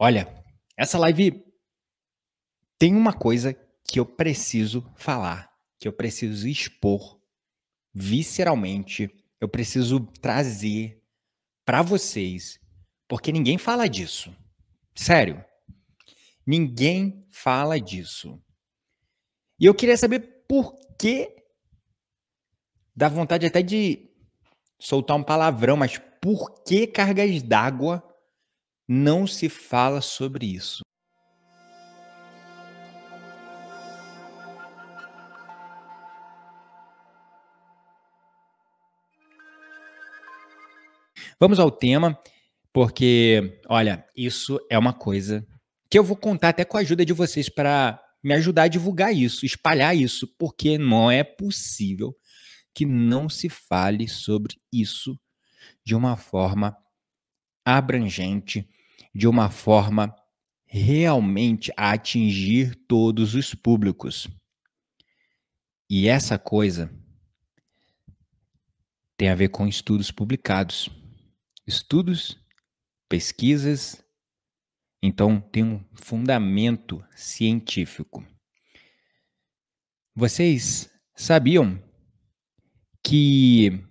Olha, essa live tem uma coisa que eu preciso falar, que eu preciso expor visceralmente, eu preciso trazer para vocês, porque ninguém fala disso. Sério, ninguém fala disso. E eu queria saber por que, dá vontade até de soltar um palavrão, mas por que cargas d'água não se fala sobre isso? Vamos ao tema, porque, olha, isso é uma coisa que eu vou contar até com a ajuda de vocês para me ajudar a divulgar isso, espalhar isso, porque não é possível que não se fale sobre isso de uma forma abrangente, de uma forma realmente a atingir todos os públicos. E essa coisa tem a ver com estudos publicados. Estudos, pesquisas. Então, tem um fundamento científico. Vocês sabiam que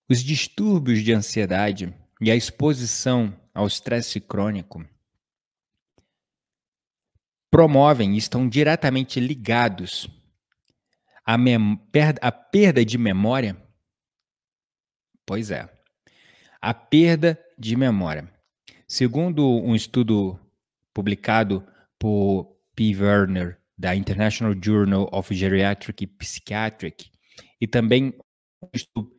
os distúrbios de ansiedade e a exposição ao estresse crônico promovem e estão diretamente ligados à perda de memória? Pois é, a perda de memória. Segundo um estudo publicado por P. Werner, da International Journal of Geriatric Psychiatry, e também um estudo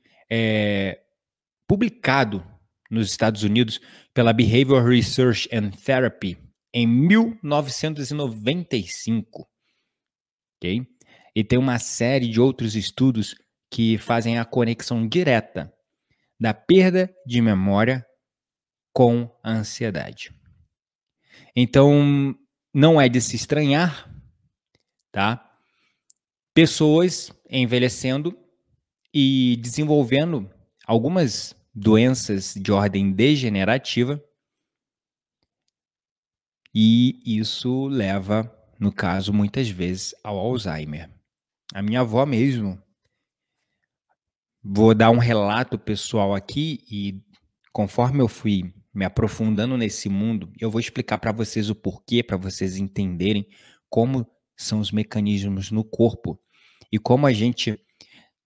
publicado nos Estados Unidos pela Behavioral Research and Therapy em 1995, ok? E tem uma série de outros estudos que fazem a conexão direta da perda de memória com a ansiedade. Então, não é de se estranhar, tá? Pessoas envelhecendo e desenvolvendo algumas doenças de ordem degenerativa, e isso leva, no caso, muitas vezes ao Alzheimer. A minha avó mesmo, vou dar um relato pessoal aqui e conforme eu fui me aprofundando nesse mundo, eu vou explicar para vocês o porquê, para vocês entenderem como são os mecanismos no corpo e como a gente,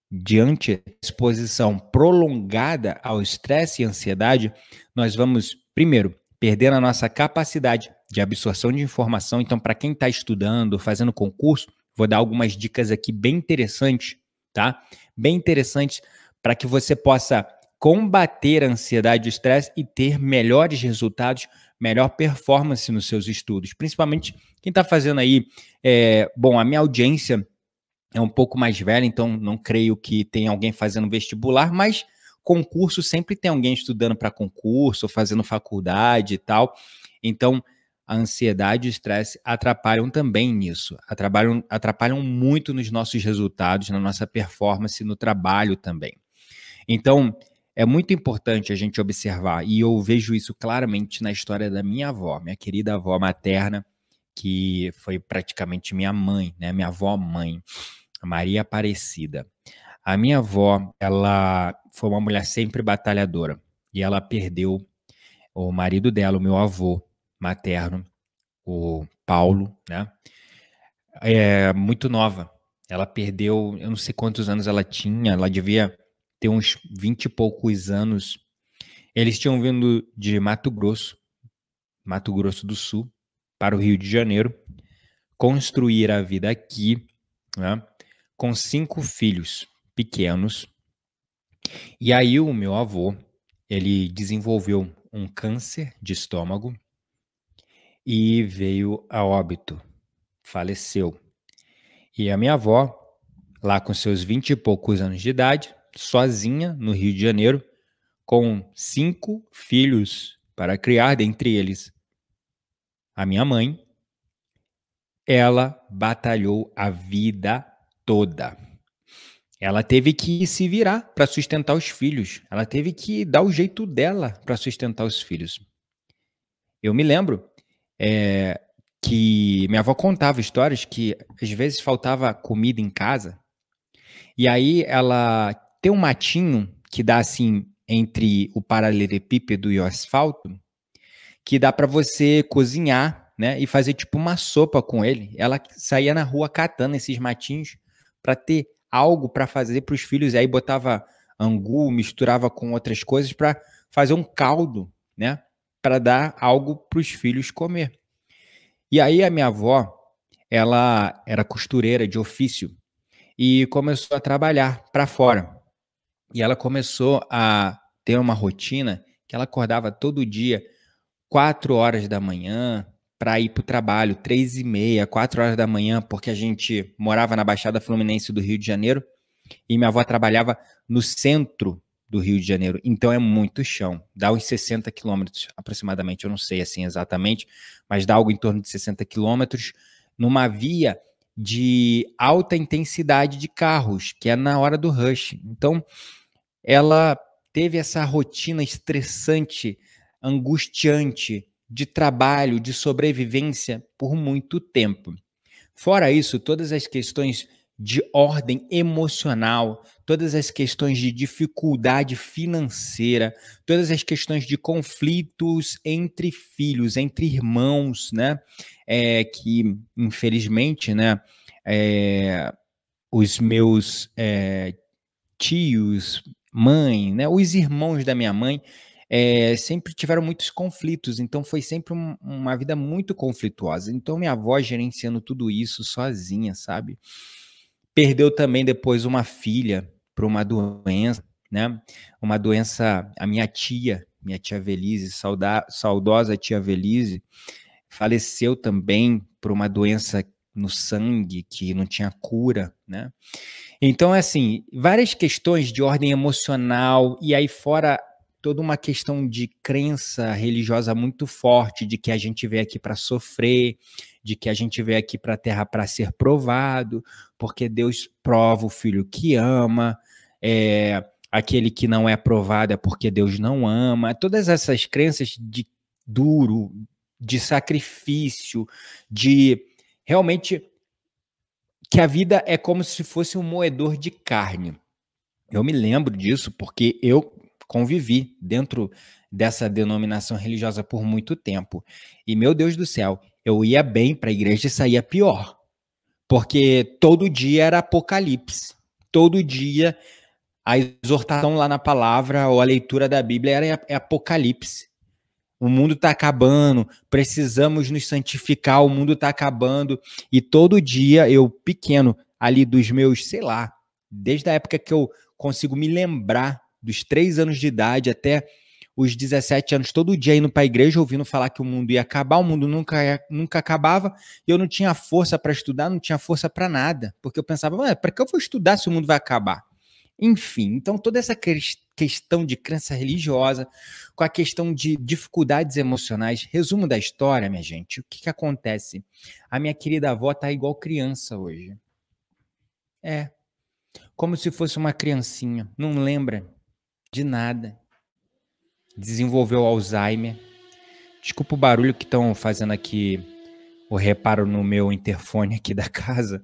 diante da exposição prolongada ao estresse e ansiedade, nós vamos, primeiro, perdendo a nossa capacidade de absorção de informação. Então, para quem está estudando, fazendo concurso, vou dar algumas dicas aqui bem interessantes, tá? Bem interessantes para que você possa combater a ansiedade e o estresse e ter melhores resultados, melhor performance nos seus estudos. Principalmente quem está fazendo aí, bom, a minha audiência é um pouco mais velha, então não creio que tenha alguém fazendo vestibular, mas concurso sempre tem alguém estudando para concurso, fazendo faculdade e tal. Então, a ansiedade e o estresse atrapalham também nisso, atrapalham muito nos nossos resultados, na nossa performance no trabalho também. Então, é muito importante a gente observar, e eu vejo isso claramente na história da minha avó, minha querida avó materna, que foi praticamente minha mãe, né? Minha avó-mãe, Maria Aparecida. A minha avó, ela foi uma mulher sempre batalhadora, e ela perdeu o marido dela, o meu avô materno, o Paulo, né? Muito nova. Ela perdeu, eu não sei quantos anos ela tinha, ela devia ter uns 20 e poucos anos. Eles tinham vindo de Mato Grosso do Sul, para o Rio de Janeiro, construir a vida aqui, né, com 5 filhos pequenos. E aí o meu avô, ele desenvolveu um câncer de estômago e veio a óbito, faleceu. E a minha avó, lá com seus 20 e poucos anos de idade, sozinha no Rio de Janeiro, com 5 filhos para criar, dentre eles a minha mãe, ela batalhou a vida toda. Ela teve que se virar para sustentar os filhos. Ela teve que dar o jeito dela para sustentar os filhos. Eu me lembro, eh, que minha avó contava histórias que às vezes faltava comida em casa, e aí ela tem um matinho que dá, assim, entre o paralelepípedo e o asfalto, que dá para você cozinhar, né, e fazer tipo uma sopa com ele. Ela saía na rua catando esses matinhos para ter algo para fazer para os filhos, e aí botava angu, misturava com outras coisas para fazer um caldo, né, para dar algo para os filhos comer. E aí a minha avó, ela era costureira de ofício e começou a trabalhar para fora. E ela começou a ter uma rotina que ela acordava todo dia 4 horas da manhã para ir para o trabalho, 3h30, 4 horas da manhã, porque a gente morava na Baixada Fluminense do Rio de Janeiro e minha avó trabalhava no centro do Rio de Janeiro. Então é muito chão, dá uns 60 quilômetros aproximadamente, eu não sei assim exatamente, mas dá algo em torno de 60 quilômetros numa via de alta intensidade de carros, que é na hora do rush. Então ela teve essa rotina estressante, angustiante de trabalho, de sobrevivência por muito tempo. Fora isso, todas as questões de ordem emocional, todas as questões de dificuldade financeira, todas as questões de conflitos entre filhos, entre irmãos, né? Que infelizmente, né? eh, os meus tios, mãe, né, os irmãos da minha mãe, sempre tiveram muitos conflitos, então foi sempre uma vida muito conflituosa. Então minha avó gerenciando tudo isso sozinha, sabe. Perdeu também depois uma filha para uma doença, né, uma doença, a minha tia Velise, saudosa tia Velise, faleceu também por uma doença no sangue que não tinha cura, né. Então, é assim, várias questões de ordem emocional, e aí fora toda uma questão de crença religiosa muito forte, de que a gente veio aqui para sofrer, de que a gente veio aqui para a Terra para ser provado, porque Deus prova o filho que ama, aquele que não é provado é porque Deus não ama. Todas essas crenças de duro, de sacrifício, de realmente que a vida é como se fosse um moedor de carne. Eu me lembro disso porque eu convivi dentro dessa denominação religiosa por muito tempo. E, meu Deus do céu, eu ia bem para a igreja e saía pior, porque todo dia era apocalipse. Todo dia a exortação lá na palavra ou a leitura da Bíblia era apocalipse. O mundo está acabando, precisamos nos santificar, o mundo está acabando. E todo dia eu, pequeno, ali dos meus, sei lá, desde a época que eu consigo me lembrar, dos 3 anos de idade até os 17 anos, todo dia indo para a igreja, ouvindo falar que o mundo ia acabar, o mundo nunca acabava, e eu não tinha força para estudar, não tinha força para nada, porque eu pensava, para que eu vou estudar se o mundo vai acabar? Enfim, então toda essa questão de crença religiosa, com a questão de dificuldades emocionais, resumo da história, minha gente, o que que acontece? A minha querida avó tá igual criança hoje. É, como se fosse uma criancinha, não lembra de nada, desenvolveu Alzheimer. Desculpa o barulho que estão fazendo aqui, o reparo no meu interfone aqui da casa,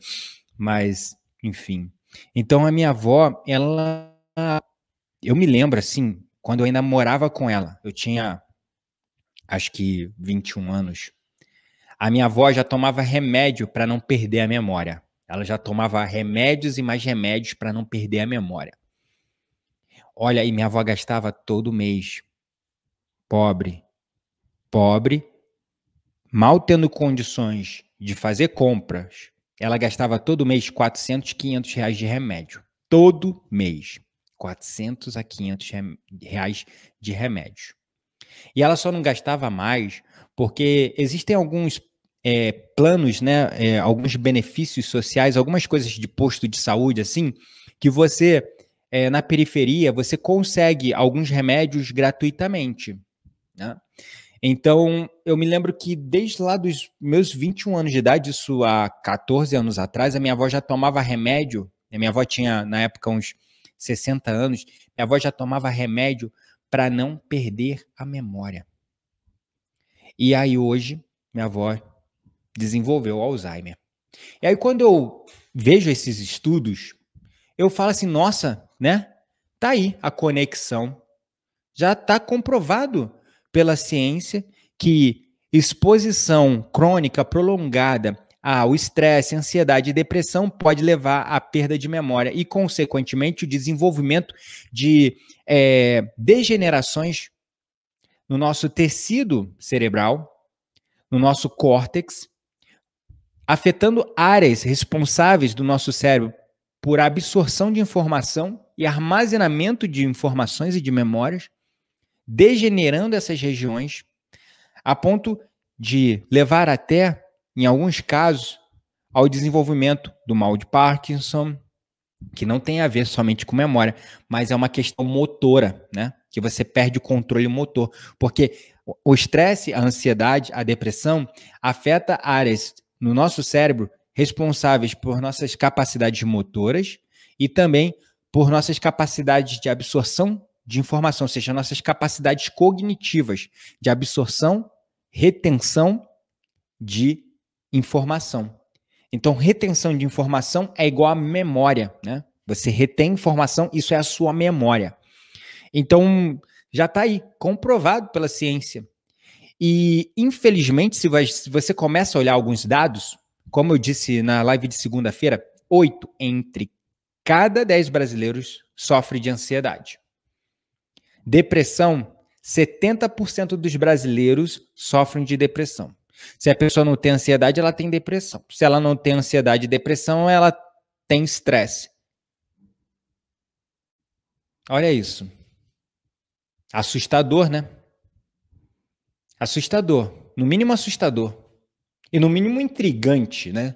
mas enfim. Então a minha avó, ela, eu me lembro assim, quando eu ainda morava com ela, eu tinha acho que 21 anos. A minha avó já tomava remédio para não perder a memória. Ela já tomava remédios e mais remédios para não perder a memória. Olha, e minha avó gastava todo mês. Pobre, pobre, mal tendo condições de fazer compras. Ela gastava todo mês 400, 500 reais de remédio. Todo mês. 400 a 500 reais de remédio. E ela só não gastava mais porque existem alguns planos, né, alguns benefícios sociais, algumas coisas de posto de saúde, assim, que você, na periferia, você consegue alguns remédios gratuitamente, né? Então, eu me lembro que desde lá dos meus 21 anos de idade, isso há 14 anos atrás, a minha avó já tomava remédio. A minha avó tinha, na época, uns 60 anos. Minha avó já tomava remédio para não perder a memória. E aí hoje, minha avó desenvolveu Alzheimer. E aí quando eu vejo esses estudos, eu falo assim, nossa, né? Tá aí a conexão. Já está comprovado pela ciência que exposição crônica prolongada ao estresse, ansiedade e depressão pode levar à perda de memória e, consequentemente, o desenvolvimento de degenerações no nosso tecido cerebral, no nosso córtex, afetando áreas responsáveis do nosso cérebro por absorção de informação e armazenamento de informações e de memórias, degenerando essas regiões a ponto de levar até, em alguns casos, ao desenvolvimento do mal de Parkinson, que não tem a ver somente com memória, mas é uma questão motora, né? Que você perde o controle motor, porque o estresse, a ansiedade, a depressão afeta áreas no nosso cérebro responsáveis por nossas capacidades motoras e também por nossas capacidades de absorção de informação, ou seja, nossas capacidades cognitivas de absorção, retenção de informação. Então, retenção de informação é igual a memória, né? Você retém informação, isso é a sua memória. Então, já está aí, comprovado pela ciência. E, infelizmente, se você começa a olhar alguns dados, como eu disse na live de segunda-feira, 8 entre cada 10 brasileiros sofre de ansiedade. Depressão, 70% dos brasileiros sofrem de depressão. Se a pessoa não tem ansiedade, ela tem depressão. Se ela não tem ansiedade e depressão, ela tem estresse. Olha isso. Assustador, né? Assustador. No mínimo assustador. E no mínimo intrigante, né?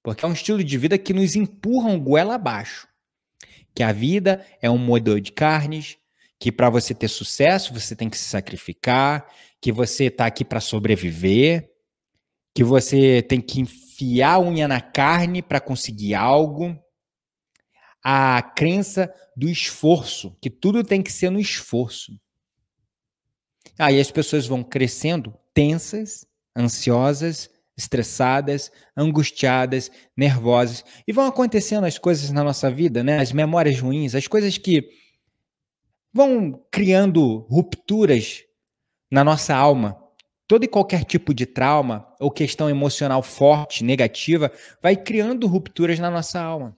Porque é um estilo de vida que nos empurra um goela abaixo. Que a vida é um moedor de carnes, que para você ter sucesso, você tem que se sacrificar, que você está aqui para sobreviver, que você tem que enfiar a unha na carne para conseguir algo. A crença do esforço, que tudo tem que ser no esforço. Aí as pessoas vão crescendo tensas, ansiosas, estressadas, angustiadas, nervosas, e vão acontecendo as coisas na nossa vida, né? As memórias ruins, as coisas que vão criando rupturas na nossa alma. Todo e qualquer tipo de trauma ou questão emocional forte, negativa, vai criando rupturas na nossa alma.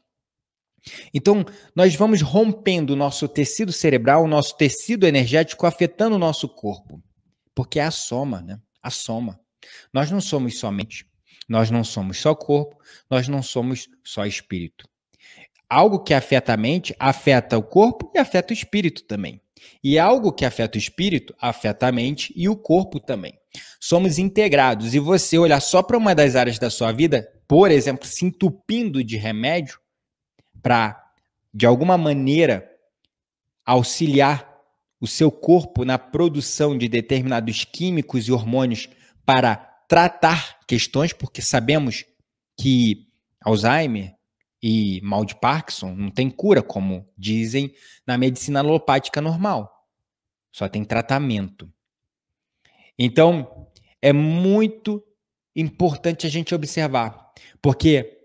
Então, nós vamos rompendo o nosso tecido cerebral, o nosso tecido energético, afetando o nosso corpo. Porque é a soma, né? A soma. Nós não somos só mente, nós não somos só corpo, nós não somos só espírito. Algo que afeta a mente, afeta o corpo e afeta o espírito também. E algo que afeta o espírito, afeta a mente e o corpo também. Somos integrados. E você olhar só para uma das áreas da sua vida, por exemplo, se entupindo de remédio, para, de alguma maneira, auxiliar o seu corpo na produção de determinados químicos e hormônios para tratar questões, porque sabemos que Alzheimer e mal de Parkinson não tem cura, como dizem na medicina alopática normal. Só tem tratamento. Então, é muito importante a gente observar, porque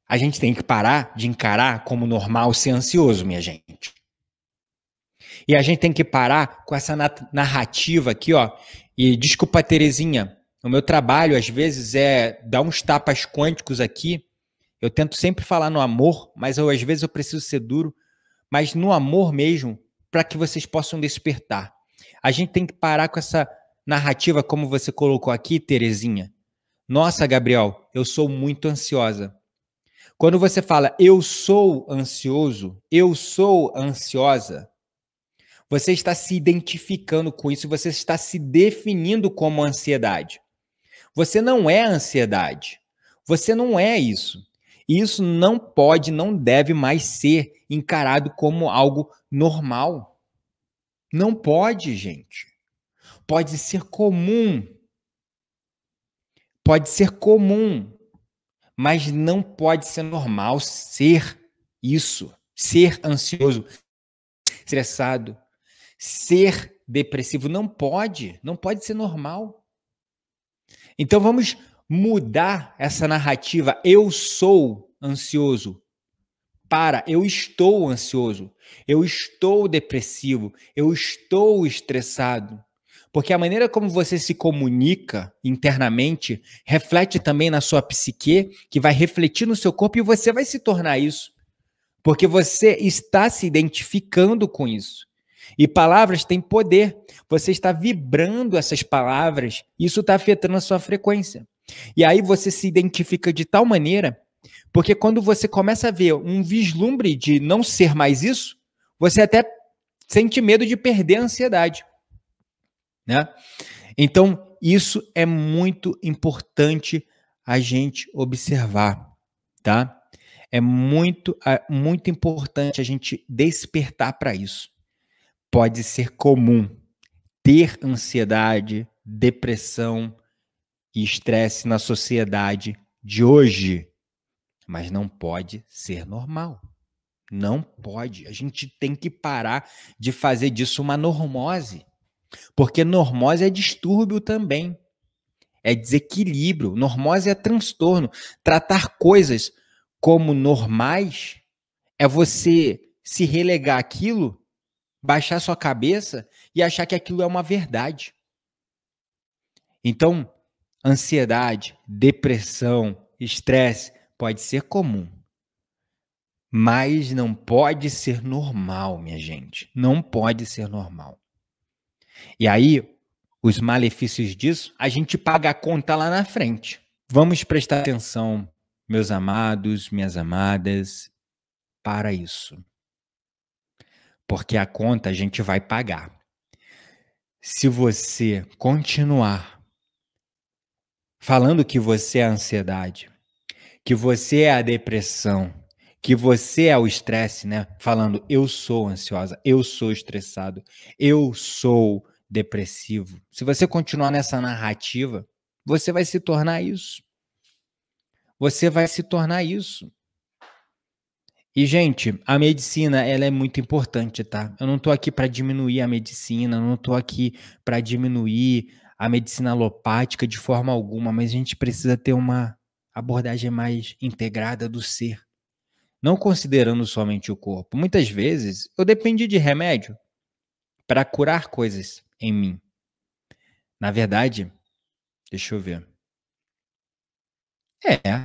a gente tem que parar de encarar como normal ser ansioso, minha gente. E a gente tem que parar com essa narrativa aqui, ó. E desculpa, Terezinha, o meu trabalho às vezes é dar uns tapas quânticos aqui. Eu tento sempre falar no amor, mas às vezes eu preciso ser duro, mas no amor mesmo, para que vocês possam despertar. A gente tem que parar com essa narrativa, como você colocou aqui, Terezinha. Nossa, Gabriel, eu sou muito ansiosa. Quando você fala eu sou ansioso, eu sou ansiosa, você está se identificando com isso, você está se definindo como ansiedade. Você não é ansiedade. Você não é isso. E isso não pode, não deve mais ser encarado como algo normal. Não pode, gente. Pode ser comum. Pode ser comum. Mas não pode ser normal ser isso. Ser ansioso, estressado, ser depressivo. Não pode ser normal. Então vamos mudar essa narrativa eu sou ansioso para eu estou ansioso, eu estou depressivo, eu estou estressado. Porque a maneira como você se comunica internamente reflete também na sua psique, que vai refletir no seu corpo e você vai se tornar isso. Porque você está se identificando com isso. E palavras têm poder. Você está vibrando essas palavras, isso está afetando a sua frequência. E aí você se identifica de tal maneira, porque quando você começa a ver um vislumbre de não ser mais isso, você até sente medo de perder a ansiedade, né? Então, isso é muito importante a gente observar, tá? É muito importante a gente despertar para isso. Pode ser comum ter ansiedade, depressão e estresse na sociedade de hoje, mas não pode ser normal. Não pode. A gente tem que parar de fazer disso uma normose, porque normose é distúrbio também. É desequilíbrio. Normose é transtorno. Tratar coisas como normais é você se relegar aquilo, baixar sua cabeça e achar que aquilo é uma verdade. Então, ansiedade, depressão, estresse pode ser comum, mas não pode ser normal, minha gente. Não pode ser normal. E aí, os malefícios disso, a gente paga a conta lá na frente. Vamos prestar atenção, meus amados, minhas amadas, para isso. Porque a conta a gente vai pagar. Se você continuar falando que você é a ansiedade, que você é a depressão, que você é o estresse, né? Falando eu sou ansiosa, eu sou estressado, eu sou depressivo. Se você continuar nessa narrativa, você vai se tornar isso. Você vai se tornar isso. E, gente, a medicina, ela é muito importante, tá? Eu não tô aqui para diminuir a medicina, eu não tô aqui para diminuir a medicina alopática de forma alguma, mas a gente precisa ter uma abordagem mais integrada do ser, não considerando somente o corpo. Muitas vezes, eu dependi de remédio para curar coisas em mim. Na verdade, deixa eu ver.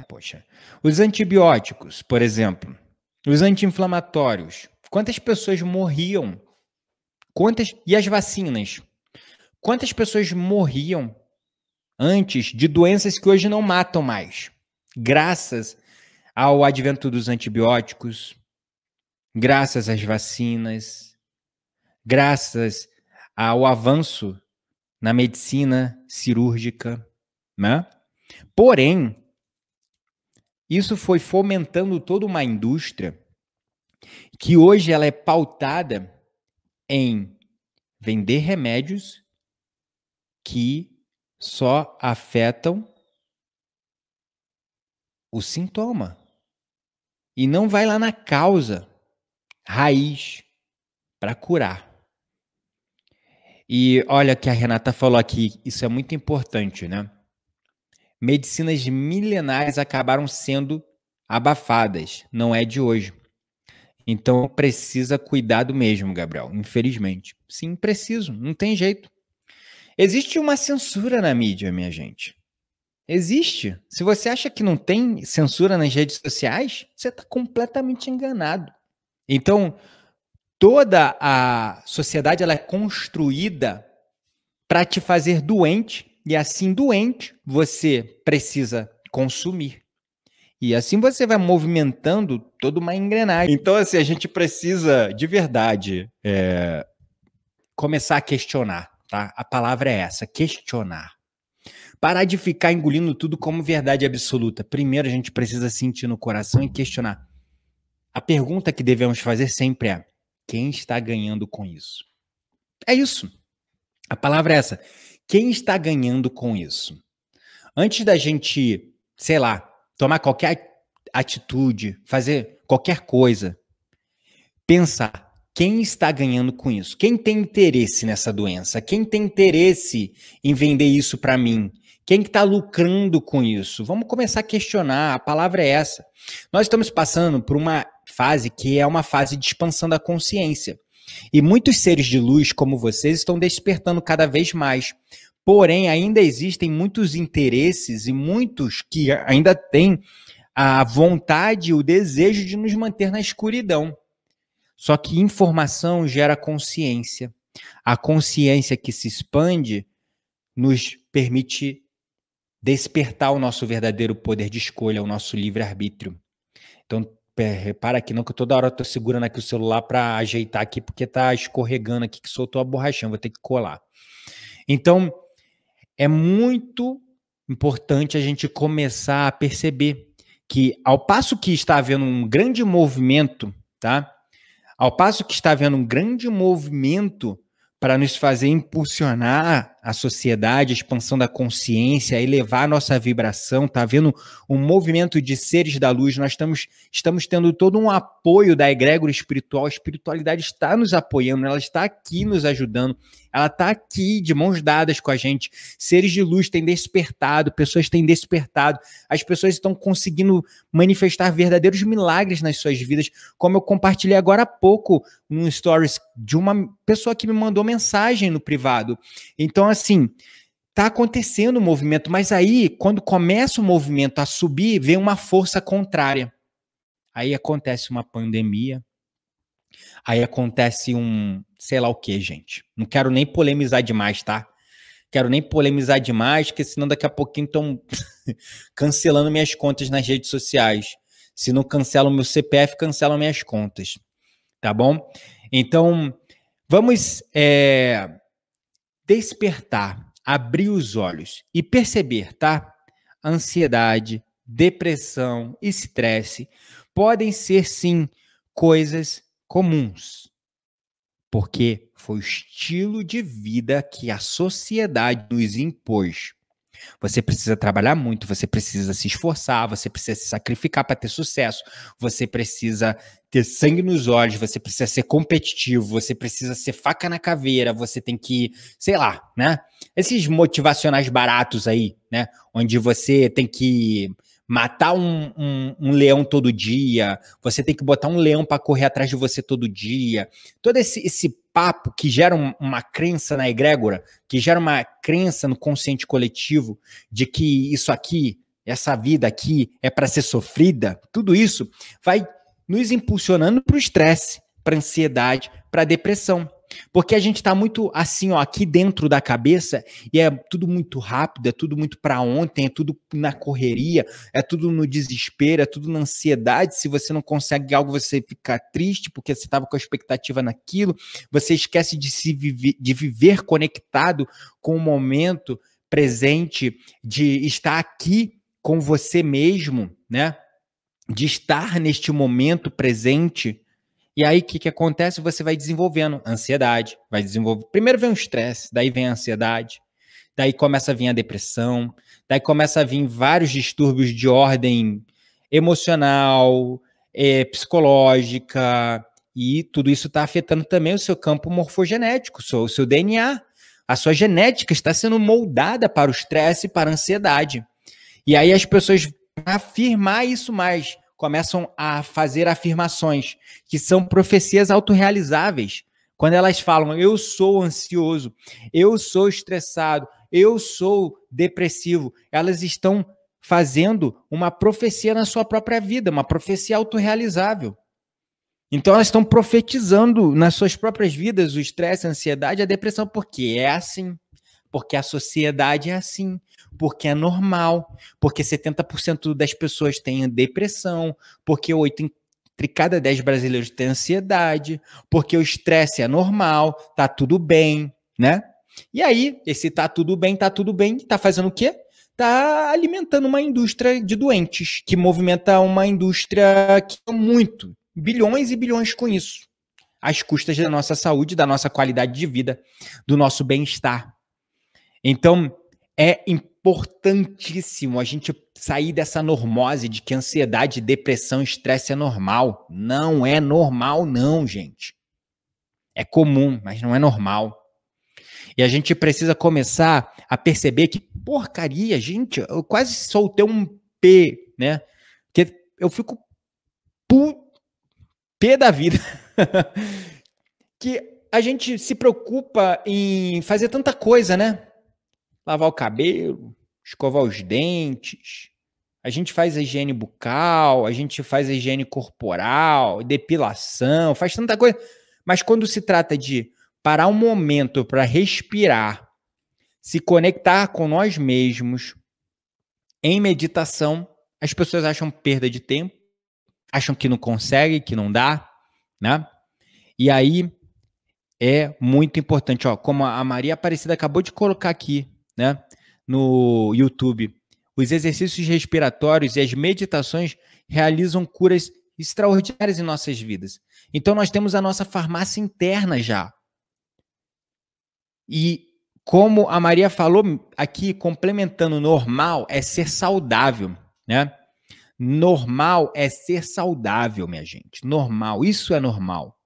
Poxa. Os antibióticos, por exemplo, os anti-inflamatórios. Quantas pessoas morriam? E as vacinas? Quantas pessoas morriam antes de doenças que hoje não matam mais? Graças ao advento dos antibióticos, graças às vacinas, graças ao avanço na medicina cirúrgica, né? Porém, isso foi fomentando toda uma indústria que hoje ela é pautada em vender remédios que só afetam o sintoma e não vai lá na causa raiz para curar. E olha que a Renata falou aqui, isso é muito importante, né? Medicinas milenares acabaram sendo abafadas, não é de hoje. Então precisa cuidado mesmo, Gabriel, infelizmente. Sim, preciso, não tem jeito. Existe uma censura na mídia, minha gente. Existe. Se você acha que não tem censura nas redes sociais, você está completamente enganado. Então, toda a sociedade ela é construída para te fazer doente, e assim doente você precisa consumir. E assim você vai movimentando toda uma engrenagem. Então, assim, a gente precisa, de verdade, começar a questionar, tá? A palavra é essa, questionar. Parar de ficar engolindo tudo como verdade absoluta. Primeiro, a gente precisa sentir no coração e questionar. A pergunta que devemos fazer sempre é: quem está ganhando com isso? É isso. A palavra é essa. Quem está ganhando com isso? Antes da gente, sei lá, tomar qualquer atitude, fazer qualquer coisa, pensar quem está ganhando com isso? Quem tem interesse nessa doença? Quem tem interesse em vender isso para mim? Quem que está lucrando com isso? Vamos começar a questionar, a palavra é essa. Nós estamos passando por uma fase que é uma fase de expansão da consciência. E muitos seres de luz, como vocês, estão despertando cada vez mais. Porém, ainda existem muitos interesses e muitos que ainda têm a vontade e o desejo de nos manter na escuridão. Só que informação gera consciência. A consciência que se expande nos permite despertar o nosso verdadeiro poder de escolha, o nosso livre-arbítrio. Então, repara aqui não que toda hora eu estou segurando aqui o celular para ajeitar aqui, porque está escorregando aqui, que soltou a borrachinha, vou ter que colar. Então, é muito importante a gente começar a perceber que, ao passo que está havendo um grande movimento, tá? Ao passo que está havendo um grande movimento para nos fazer impulsionar a sociedade, a expansão da consciência, elevar a nossa vibração, está havendo um movimento de seres da luz, nós estamos tendo todo um apoio da egrégora espiritual, a espiritualidade está nos apoiando, ela está aqui nos ajudando, ela está aqui de mãos dadas com a gente, seres de luz têm despertado, pessoas têm despertado, as pessoas estão conseguindo manifestar verdadeiros milagres nas suas vidas, como eu compartilhei agora há pouco num stories de uma pessoa que me mandou mensagem no privado. Então, assim, tá acontecendo o movimento, mas aí, quando começa o movimento a subir, vem uma força contrária. Aí acontece uma pandemia, aí acontece sei lá o que, gente. Não quero nem polemizar demais, tá? Quero nem polemizar demais, porque senão daqui a pouquinho estão cancelando minhas contas nas redes sociais. Se não cancelam meu CPF, cancelam minhas contas. Tá bom? Então, vamos despertar, abrir os olhos e perceber, tá? Ansiedade, depressão, estresse podem ser, sim, coisas comuns. Porque foi o estilo de vida que a sociedade nos impôs. Você precisa trabalhar muito, você precisa se esforçar, você precisa se sacrificar para ter sucesso, você precisa ter sangue nos olhos, você precisa ser competitivo, você precisa ser faca na caveira, você tem que, sei lá, né? Esses motivacionais baratos aí, né? Onde você tem que matar um leão todo dia, você tem que botar um leão para correr atrás de você todo dia. Todo esse papo que gera uma crença na egrégora, que gera uma crença no consciente coletivo de que isso aqui, essa vida aqui é para ser sofrida, tudo isso vai nos impulsionando para o estresse, para a ansiedade, para a depressão. Porque a gente está muito assim, ó, aqui dentro da cabeça e é tudo muito rápido, é tudo muito para ontem, é tudo na correria, é tudo no desespero, é tudo na ansiedade. Se você não consegue algo, você fica triste porque você estava com a expectativa naquilo. Você esquece de viver conectado com o momento presente, de estar aqui com você mesmo, né? De estar neste momento presente. E aí, o que acontece? Você vai desenvolvendo ansiedade, vai desenvolver... Primeiro vem o estresse, daí vem a ansiedade, daí começa a vir a depressão, daí começa a vir vários distúrbios de ordem emocional, psicológica, e tudo isso está afetando também o seu campo morfogenético, o seu DNA. A sua genética está sendo moldada para o estresse e para a ansiedade. E aí as pessoas, para afirmar isso mais, começam a fazer afirmações que são profecias autorrealizáveis. Quando elas falam, eu sou ansioso, eu sou estressado, eu sou depressivo, elas estão fazendo uma profecia na sua própria vida, uma profecia autorrealizável. Então elas estão profetizando nas suas próprias vidas o estresse, a ansiedade, a depressão, porque é assim. Porque a sociedade é assim, porque é normal, porque 70% das pessoas têm depressão, porque 8 entre cada 10 brasileiros têm ansiedade, porque o estresse é normal, tá tudo bem, né? E aí, esse tá tudo bem, tá fazendo o quê? Tá alimentando uma indústria de doentes, que movimenta uma indústria que é muito, bilhões e bilhões com isso, às custas da nossa saúde, da nossa qualidade de vida, do nosso bem-estar. Então, é importantíssimo a gente sair dessa normose de que ansiedade, depressão, estresse é normal. Não é normal, não, gente. É comum, mas não é normal. E a gente precisa começar a perceber que porcaria, gente, eu quase soltei um P, né? Que eu fico pé da vida. Que a gente se preocupa em fazer tanta coisa, né? Lavar o cabelo, escovar os dentes, a gente faz a higiene bucal, a gente faz a higiene corporal, depilação, faz tanta coisa. Mas quando se trata de parar um momento para respirar, se conectar com nós mesmos em meditação, as pessoas acham perda de tempo, acham que não consegue, que não dá, né? E aí é muito importante, ó, como a Maria Aparecida acabou de colocar aqui, né, no YouTube, os exercícios respiratórios e as meditações realizam curas extraordinárias em nossas vidas. Então nós temos a nossa farmácia interna já. E como a Maria falou aqui, complementando, normal é ser saudável, né? Normal é ser saudável, minha gente. Normal, isso é normal.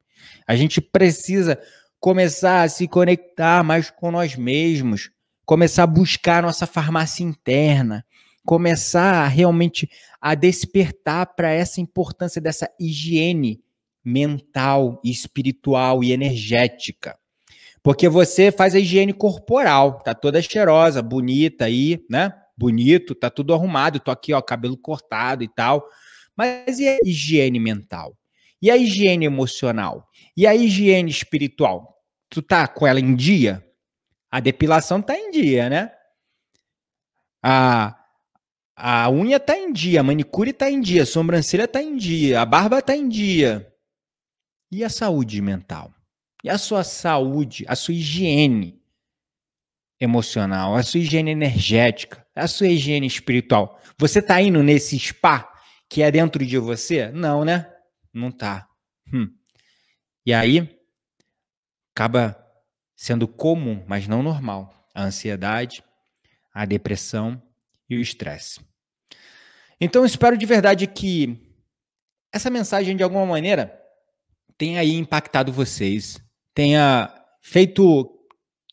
A gente precisa começar a se conectar mais com nós mesmos, começar a buscar a nossa farmácia interna, começar realmente a despertar para essa importância dessa higiene mental, espiritual e energética. Porque você faz a higiene corporal, tá toda cheirosa, bonita aí, né? Bonito, tá tudo arrumado, tô aqui, ó, cabelo cortado e tal. Mas e a higiene mental? E a higiene emocional? E a higiene espiritual? Tu tá com ela em dia? A depilação tá em dia, né? A, a unha tá em dia, a manicure tá em dia, a sobrancelha tá em dia, a barba tá em dia. E a saúde mental? E a sua saúde, a sua higiene emocional, a sua higiene energética, a sua higiene espiritual? Você tá indo nesse spa que é dentro de você? Não, né? Não tá. E aí, acaba sendo comum, mas não normal, a ansiedade, a depressão e o estresse. Então, eu espero de verdade que essa mensagem, de alguma maneira, tenha aí impactado vocês, tenha feito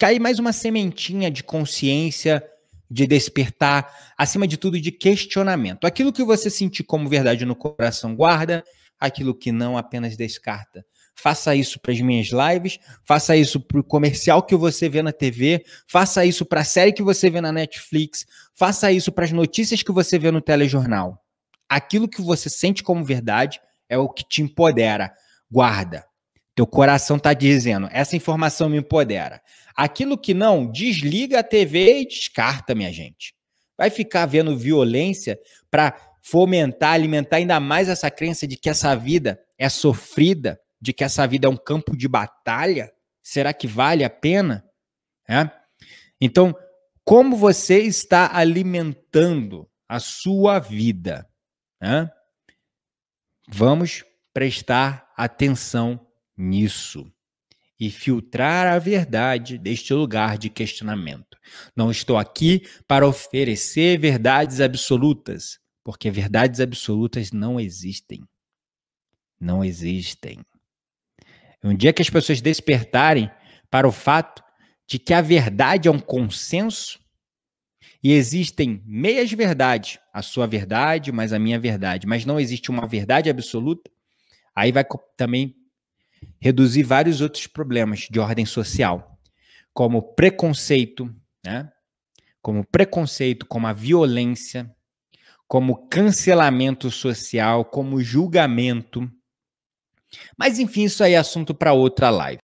cair mais uma sementinha de consciência, de despertar, acima de tudo, de questionamento. Aquilo que você sentir como verdade no coração, guarda. Aquilo que não, apenas descarta. Faça isso para as minhas lives, faça isso para o comercial que você vê na TV, faça isso para a série que você vê na Netflix, faça isso para as notícias que você vê no telejornal. Aquilo que você sente como verdade é o que te empodera. Guarda. Teu coração está dizendo, essa informação me empodera. Aquilo que não, desliga a TV e descarta, minha gente. Vai ficar vendo violência para fomentar, alimentar ainda mais essa crença de que essa vida é sofrida, de que essa vida é um campo de batalha? Será que vale a pena? É? Então, como você está alimentando a sua vida? É? Vamos prestar atenção nisso e filtrar a verdade deste lugar de questionamento. Não estou aqui para oferecer verdades absolutas, porque verdades absolutas não existem. Não existem. Um dia que as pessoas despertarem para o fato de que a verdade é um consenso e existem meias verdades, a sua verdade, mas a minha verdade, mas não existe uma verdade absoluta, aí vai também reduzir vários outros problemas de ordem social, como preconceito, né? Como preconceito, como a violência, como cancelamento social, como julgamento. Mas enfim, isso aí é assunto para outra live.